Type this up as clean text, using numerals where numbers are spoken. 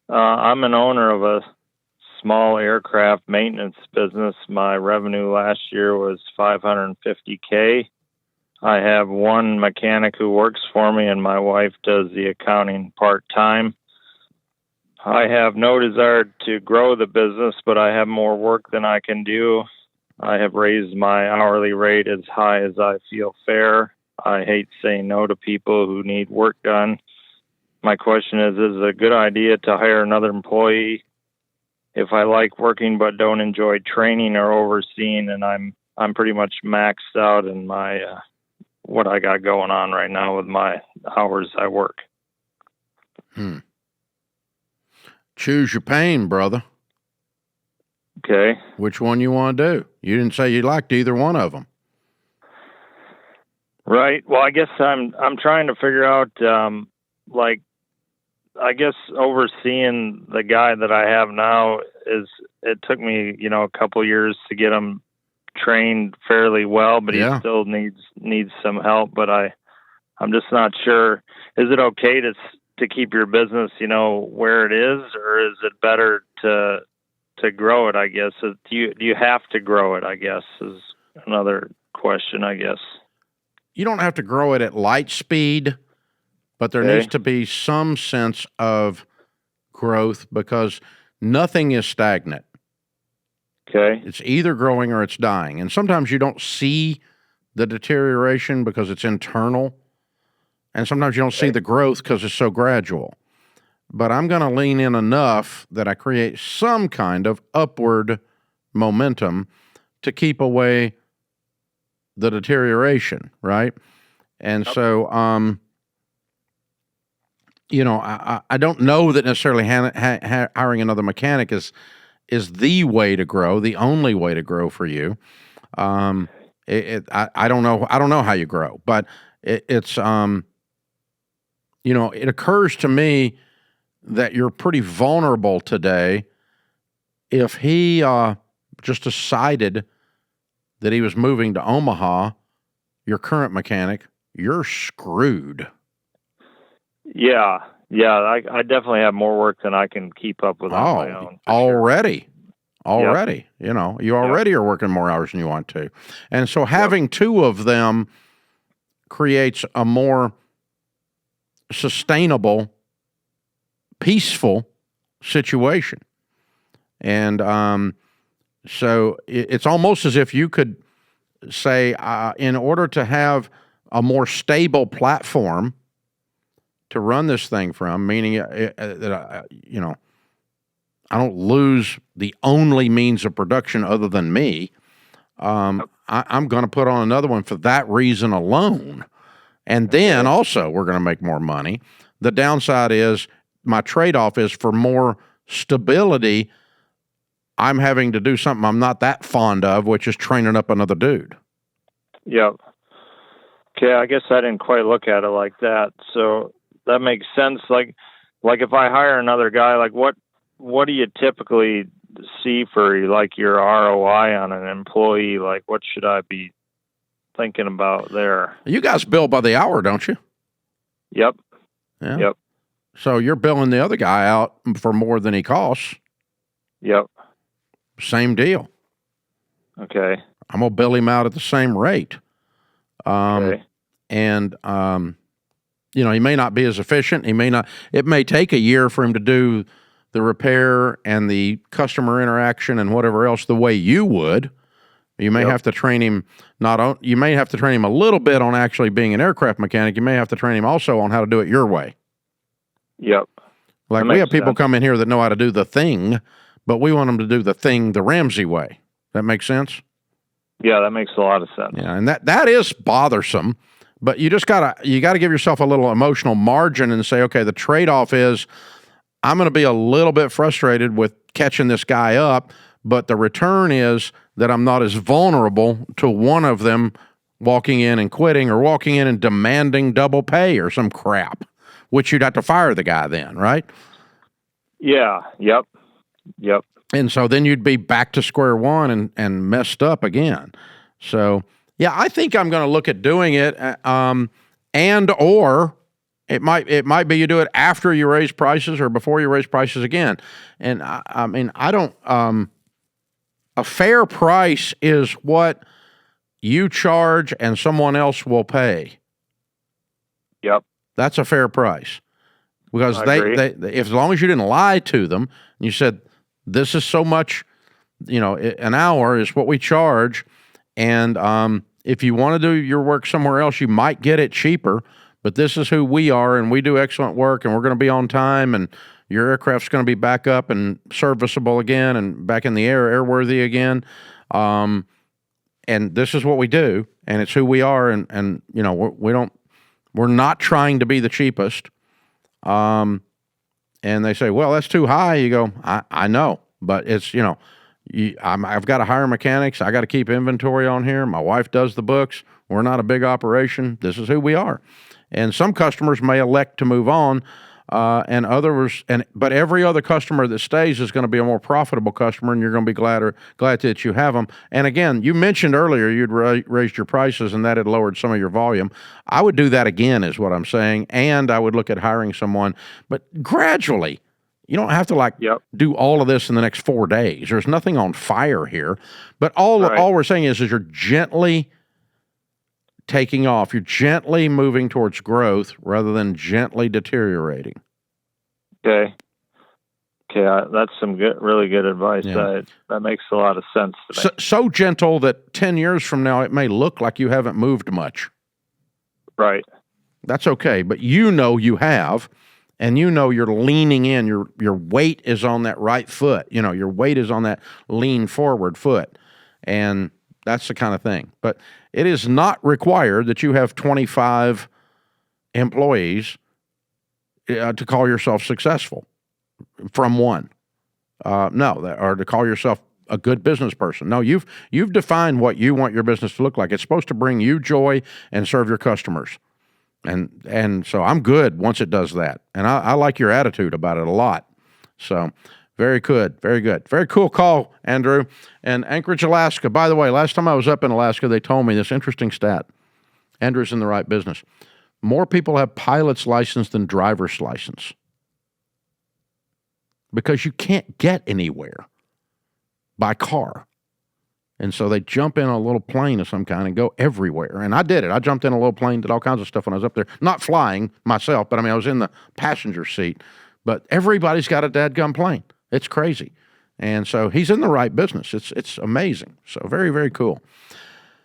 I'm an owner of a small aircraft maintenance business. My revenue last year was $550K. I have one mechanic who works for me, and my wife does the accounting part-time. I have no desire to grow the business, but I have more work than I can do. I have raised my hourly rate as high as I feel fair. I hate saying no to people who need work done. My question is it a good idea to hire another employee if I like working but don't enjoy training or overseeing, and I'm pretty much maxed out in my what I got going on right now with my hours I work? Choose your pain, brother. Okay. Which one you want to do? You didn't say you liked either one of them. Right. Well, I guess I'm trying to figure out, I guess overseeing the guy that I have now it took me, a couple years to get him trained fairly well, but he still needs some help. But I'm just not sure. Is it okay to keep your business, where it is, or is it better to grow it? I guess. Do you have to grow it? I guess is another question. I guess you don't have to grow it at light speed, but there needs to be some sense of growth because nothing is stagnant. Okay. It's either growing or it's dying. And sometimes you don't see the deterioration because it's internal. And sometimes you don't see the growth because it's so gradual. But I'm going to lean in enough that I create some kind of upward momentum to keep away the deterioration, right? And so, I don't know that necessarily hiring another mechanic is the way to grow, the only way to grow for you. I don't know. I don't know how you grow, but it occurs to me that you're pretty vulnerable today. If he just decided that he was moving to Omaha, your current mechanic, you're screwed. Yeah. I definitely have more work than I can keep up with on my own. Already. You already are working more hours than you want to. And so having two of them creates a more sustainable, peaceful situation. And so it's almost as if you could say, in order to have a more stable platform to run this thing from, meaning that, I don't lose the only means of production other than me, I'm going to put on another one for that reason alone. And then also we're going to make more money. The downside is my trade-off is for more stability, I'm having to do something I'm not that fond of, which is training up another dude. Yep. Okay, I guess I didn't quite look at it like that. So that makes sense. Like if I hire another guy, like what do you typically see for your ROI on an employee? Like what should I be thinking about there? You guys bill by the hour, don't you? Yep. Yeah. Yep. So you're billing the other guy out for more than he costs. Yep. Same deal. Okay. I'm going to bill him out at the same rate. Okay. And, he may not be as efficient. It may take a year for him to do the repair and the customer interaction and whatever else the way you would. You may have to train him you may have to train him a little bit on actually being an aircraft mechanic. You may have to train him also on how to do it your way. Yep. Like we have people come in here that know how to do the thing, but we want them to do the thing the Ramsey way. That makes sense? Yeah, that makes a lot of sense. Yeah, and that is bothersome, but you gotta give yourself a little emotional margin and say, okay, the trade-off is I'm going to be a little bit frustrated with catching this guy up, but the return is that I'm not as vulnerable to one of them walking in and quitting or walking in and demanding double pay or some crap, which you'd have to fire the guy then, right? Yeah. Yep. And so then you'd be back to square one and messed up again. So, yeah, I think I'm going to look at doing it or It might be you do it after you raise prices or before you raise prices again. And I mean, I don't. A fair price is what you charge and someone else will pay. Yep. That's a fair price, because I they if, as long as you didn't lie to them, and you said this is so much, an hour is what we charge, and if you want to do your work somewhere else, you might get it cheaper. But this is who we are, and we do excellent work, and we're going to be on time, and your aircraft's going to be back up and serviceable again and back in the air, airworthy again. And this is what we do, and it's who we are, and we're not trying to be the cheapest. And they say, well, that's too high. You go, I know, but it's, I've got to hire mechanics. I got to keep inventory on here. My wife does the books. We're not a big operation. This is who we are. And some customers may elect to move on, and others, but every other customer that stays is going to be a more profitable customer, and you're going to be glad that you have them. And again, you mentioned earlier you'd raised your prices, and that had lowered some of your volume. I would do that again, is what I'm saying, and I would look at hiring someone, but gradually. You don't have to do all of this in the next 4 days. There's nothing on fire here, but all we're saying is you're gently taking off. You're gently moving towards growth rather than gently deteriorating. Okay. That's some really good advice. Yeah. That makes a lot of sense to me. So gentle that 10 years from now, it may look like you haven't moved much. Right. That's okay, but you have, and you're leaning in. Your weight is on that right foot. Your weight is on that lean forward foot, and that's the kind of thing. But it is not required that you have 25 employees to call yourself successful from one. No, or to call yourself a good business person. No, you've defined what you want your business to look like. It's supposed to bring you joy and serve your customers. And so I'm good once it does that. And I like your attitude about it a lot. So very good. Very good. Very cool call, Andrew. And Anchorage, Alaska. By the way, last time I was up in Alaska, they told me this interesting stat. Andrew's in the right business. More people have pilot's license than driver's license, because you can't get anywhere by car. And so they jump in a little plane of some kind and go everywhere. And I did it. I jumped in a little plane, did all kinds of stuff when I was up there. Not flying myself, but I was in the passenger seat. But everybody's got a dadgum plane. It's crazy. And so he's in the right business. It's amazing. So very, very cool.